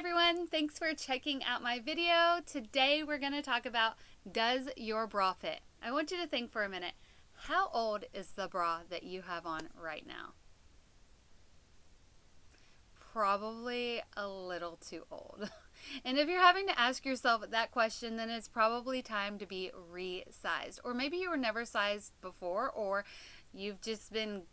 everyone, thanks for checking out my video. Today we're going to talk about, does your bra fit? I want you to think for a minute, how old is the bra that you have on right now? Probably a little too old. And if you're having to ask yourself that question, then it's probably time to be resized. Or maybe you were never sized before, or you've just been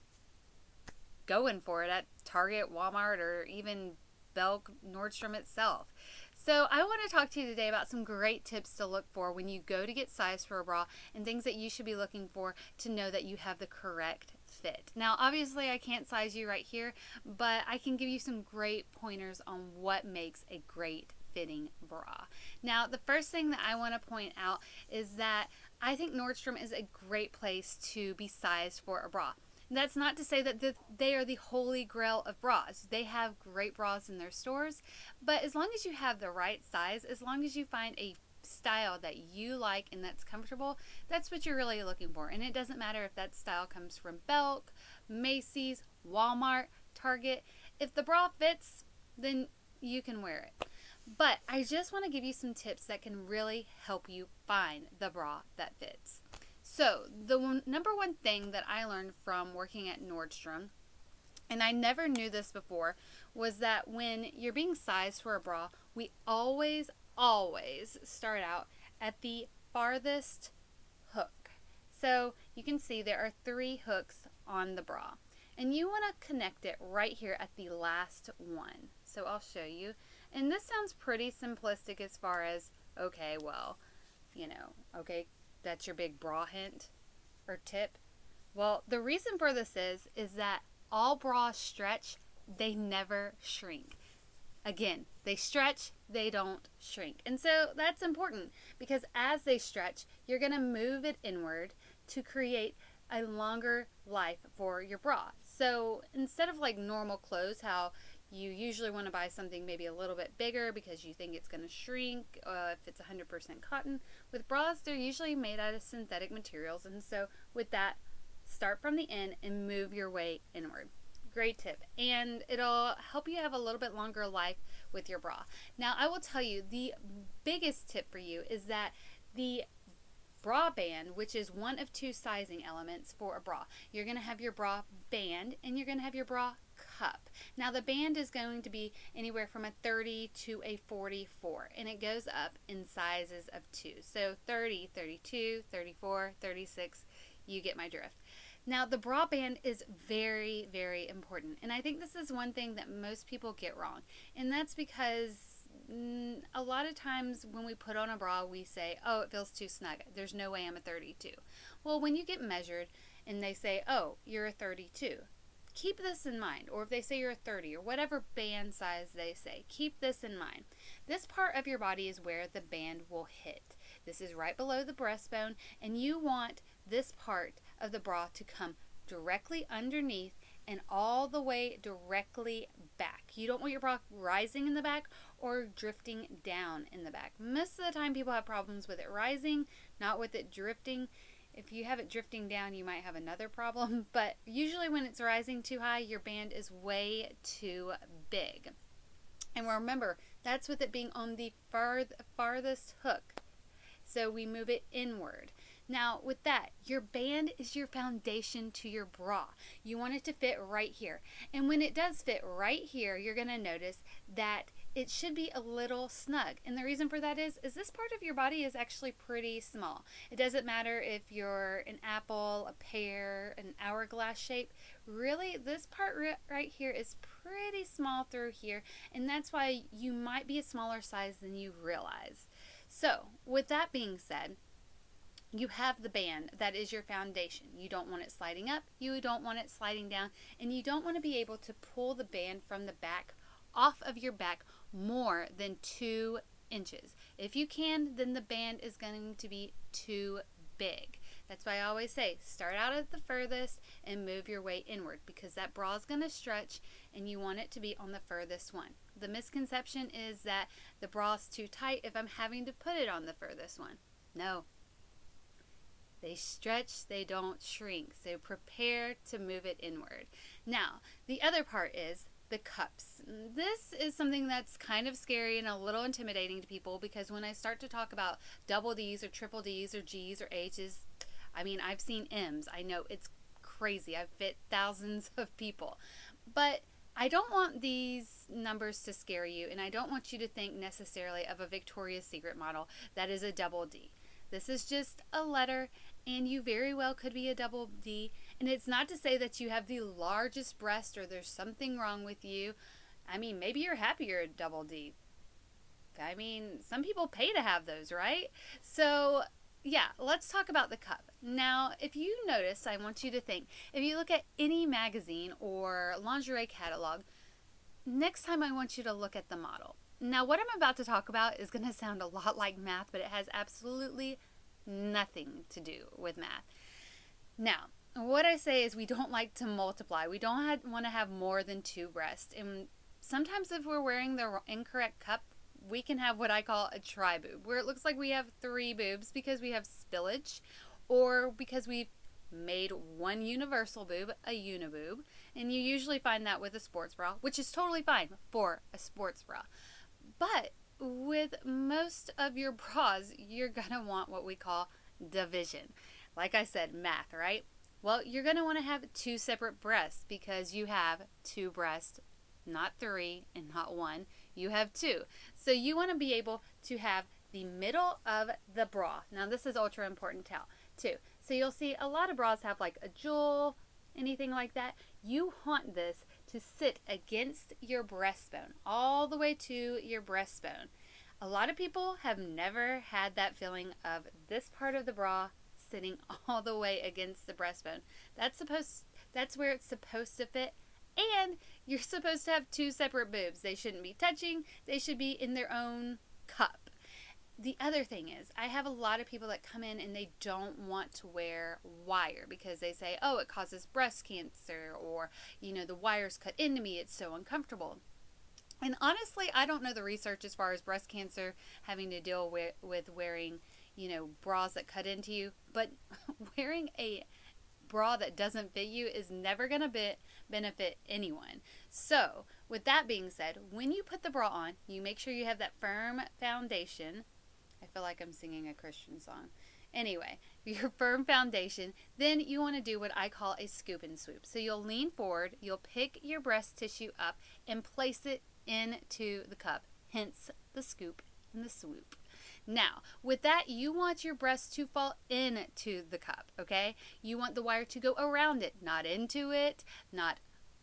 going for it at Target, Walmart, or even Belk, Nordstrom itself. So I want to talk to you today about some great tips to look for when you go to get sized for a bra and things that you should be looking for to know that you have the correct fit. Now, obviously I can't size you right here, but I can give you some great pointers on what makes a great fitting bra. Now, the first thing that I want to point out is that I think Nordstrom is a great place to be sized for a bra. That's not to say that they are the holy grail of bras. They have great bras in their stores, but as long as you have the right size, as long as you find a style that you like and that's comfortable, that's what you're really looking for. And it doesn't matter if that style comes from Belk, Macy's, Walmart, Target. If the bra fits, then you can wear it. But I just want to give you some tips that can really help you find the bra that fits. So the number one thing that I learned from working at Nordstrom, and I never knew this before, was that when you're being sized for a bra, we always start out at the farthest hook. So you can see there are 3 hooks on the bra, and you want to connect it right here at the last one. So I'll show you. And this sounds pretty simplistic as far as, okay, well, okay, that's your big bra hint or tip. Well, the reason for this is that all bras stretch, they never shrink. Again, they stretch, they don't shrink. And so that's important because as they stretch, you're going to move it inward to create a longer life for your bra. So instead of like normal clothes, how you usually want to buy something maybe a little bit bigger because you think it's going to shrink if it's 100% cotton. With bras, they're usually made out of synthetic materials. And so with that, start from the end and move your way inward. Great tip. And it'll help you have a little bit longer life with your bra. Now, I will tell you, the biggest tip for you is that the bra band, which is one of 2 sizing elements for a bra. You're going to have your bra band and you're going to have your bra cup. Now the band is going to be anywhere from a 30 to a 44, and it goes up in sizes of 2. So 30, 32, 34, 36, you get my drift. Now the bra band is very, very important, and I think this is one thing that most people get wrong, and that's because a lot of times when we put on a bra, we say, oh, it feels too snug. There's no way I'm a 32. Well, when you get measured and they say, oh, you're a 32, keep this in mind. Or if they say you're a 30 or whatever band size they say, keep this in mind. This part of your body is where the band will hit. This is right below the breastbone, and you want this part of the bra to come directly underneath and all the way directly back. You don't want your bra rising in the back or drifting down in the back. Most of the time people have problems with it rising, not with it drifting. If you have it drifting down, you might have another problem, but usually when it's rising too high, your band is way too big. And remember, that's with it being on the farthest hook. So we move it inward. Now with that, your band is your foundation to your bra. You want it to fit right here. And when it does fit right here, you're going to notice that it should be a little snug. And the reason for that is this part of your body is actually pretty small. It doesn't matter if you're an apple, a pear, an hourglass shape. Really, this part right here is pretty small through here. And that's why you might be a smaller size than you realize. So with that being said, you have the band that is your foundation. You don't want it sliding up, you don't want it sliding down, and you don't want to be able to pull the band from the back off of your back more than 2 inches. If you can, then the band is going to be too big. That's why I always say start out at the furthest and move your way inward, because that bra is going to stretch and you want it to be on the furthest one. The misconception is that the bra is too tight if I'm having to put it on the furthest one. No. They stretch, they don't shrink. So prepare to move it inward. Now, the other part is the cups. This is something that's kind of scary and a little intimidating to people, because when I start to talk about double D's or triple D's or G's or H's, I mean, I've seen M's. I know it's crazy. I've fit thousands of people. But I don't want these numbers to scare you, and I don't want you to think necessarily of a Victoria's Secret model that is a double D. This is just a letter, and you very well could be a double D. And it's not to say that you have the largest breast or there's something wrong with you. I mean, maybe you're happy you're a double D. I mean, some people pay to have those, right? So, yeah, let's talk about the cup. Now, if you notice, I want you to think, if you look at any magazine or lingerie catalog, next time I want you to look at the model. Now, what I'm about to talk about is going to sound a lot like math, but it has absolutely nothing to do with math. Now, what I say is we don't like to multiply. We don't want to have more than 2 breasts. And sometimes if we're wearing the incorrect cup, we can have what I call a tri-boob, where it looks like we have 3 boobs because we have spillage, or because we've made one universal boob a uniboob. And you usually find that with a sports bra, which is totally fine for a sports bra. But with most of your bras, you're going to want what we call division. Like I said, math, right? Well, you're going to want to have 2 separate breasts because you have 2 breasts, not 3 and not 1. You have 2. So you want to be able to have the middle of the bra. Now, this is ultra important too. So you'll see a lot of bras have like a jewel, anything like that. You want this to sit against your breastbone, all the way to your breastbone. A lot of people have never had that feeling of this part of the bra sitting all the way against the breastbone. That's where it's supposed to fit. And you're supposed to have 2 separate boobs. They shouldn't be touching. They should be in their own cup. The other thing is, I have a lot of people that come in and they don't want to wear wire because they say, oh, it causes breast cancer, or, the wires cut into me. It's so uncomfortable. And honestly, I don't know the research as far as breast cancer having to deal with wearing, bras that cut into you. But wearing a bra that doesn't fit you is never going to benefit anyone. So, with that being said, when you put the bra on, you make sure you have that firm foundation. I feel like I'm singing a Christian song. Anyway, your firm foundation, then you want to do what I call a scoop and swoop. So you'll lean forward, you'll pick your breast tissue up and place it into the cup, hence the scoop and the swoop. Now, with that, you want your breast to fall into the cup, okay? You want the wire to go around it, not into it, not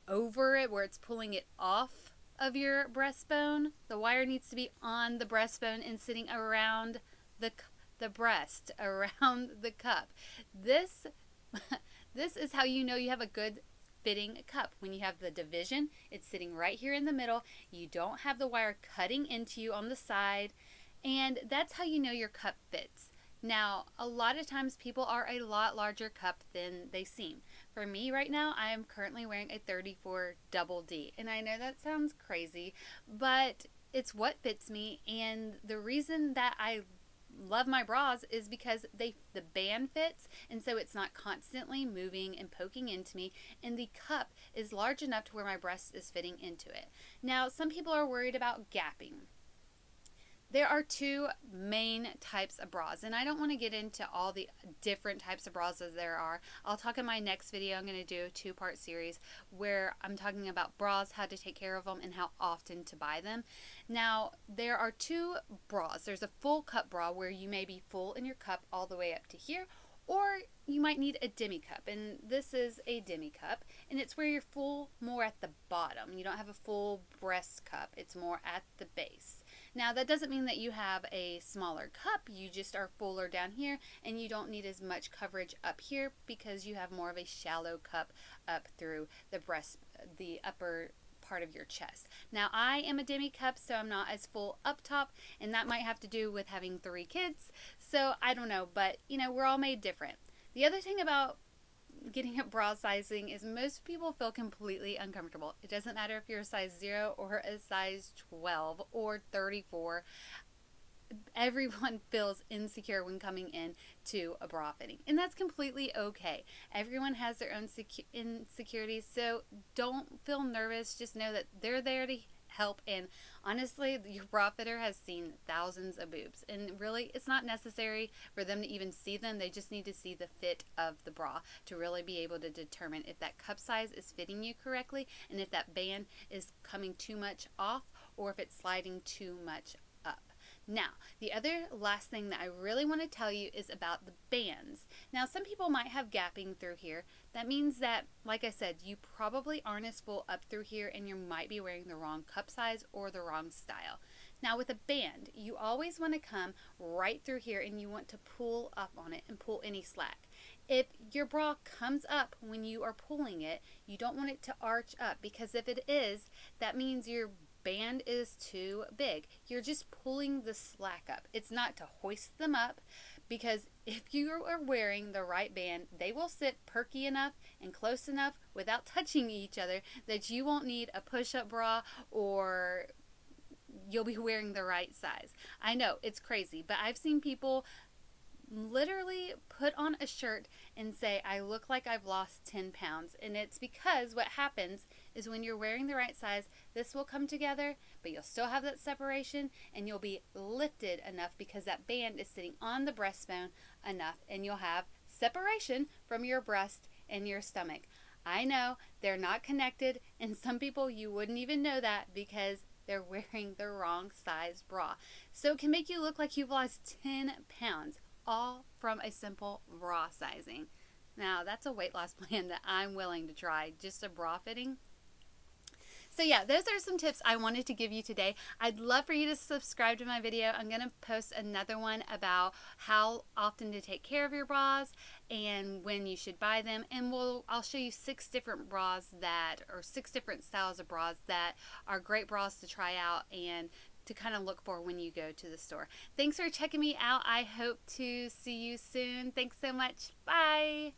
over it where it's pulling it off of your breastbone. The wire needs to be on the breastbone and sitting around the breast, around the cup. This is how you know you have a good fitting cup. When you have the division, it's sitting right here in the middle. You don't have the wire cutting into you on the side. And that's how you know your cup fits. Now, a lot of times people are a lot larger cup than they seem. For me right now, I am currently wearing a 34 double D. And I know that sounds crazy, but it's what fits me. And the reason that I love my bras is because the band fits, and so it's not constantly moving and poking into me, and the cup is large enough to where my breast is fitting into it. Now, some people are worried about gapping. There are 2 main types of bras, and I don't want to get into all the different types of bras as there are. I'll talk in my next video. I'm going to do a 2-part series where I'm talking about bras, how to take care of them, and how often to buy them. Now, there are 2 bras. There's a full cup bra where you may be full in your cup all the way up to here, or you might need a demi cup, and this is a demi cup, and it's where you're full more at the bottom. You don't have a full breast cup. It's more at the base. Now, that doesn't mean that you have a smaller cup. You just are fuller down here, and you don't need as much coverage up here because you have more of a shallow cup up through the upper part of your chest. Now, I am a demi cup, so I'm not as full up top, and that might have to do with having 3 kids. So I don't know, but we're all made different. The other thing about getting up bra sizing is most people feel completely uncomfortable. It doesn't matter if you're a size 0 or a size 12 or 34. everyone feels insecure when coming in to a bra fitting, and that's completely okay. Everyone has their own insecurities, so don't feel nervous. Just know that they're there to help. And honestly, your bra fitter has seen thousands of boobs, and really it's not necessary for them to even see them. They just need to see the fit of the bra to really be able to determine if that cup size is fitting you correctly, and if that band is coming too much off, or if it's sliding too much up. Now, the other last thing that I really want to tell you is about the bands. Now, some people might have gapping through here. That means that, like I said, you probably aren't as full up through here, and you might be wearing the wrong cup size or the wrong style. Now, with a band, you always want to come right through here, and you want to pull up on it and pull any slack. If your bra comes up when you are pulling it, you don't want it to arch up, because if it is, that means your band is too big. You're just pulling the slack up. It's not to hoist them up, because if you are wearing the right band, they will sit perky enough and close enough without touching each other that you won't need a push-up bra, or you'll be wearing the right size. I know, it's crazy, but I've seen people literally put on a shirt and say, I look like I've lost 10 pounds. And it's because what happens is when you're wearing the right size, this will come together, but you'll still have that separation, and you'll be lifted enough because that band is sitting on the breastbone enough, and you'll have separation from your breast and your stomach. I know they're not connected, and some people you wouldn't even know that because they're wearing the wrong size bra. So it can make you look like you've lost 10 pounds, all from a simple bra sizing. Now, that's a weight loss plan that I'm willing to try, just a bra fitting. So yeah, those are some tips I wanted to give you today. I'd love for you to subscribe to my video. I'm going to post another one about how often to take care of your bras and when you should buy them. And I'll show you 6 different bras or 6 different styles of bras that are great bras to try out and to kind of look for when you go to the store. Thanks for checking me out. I hope to see you soon. Thanks so much. Bye.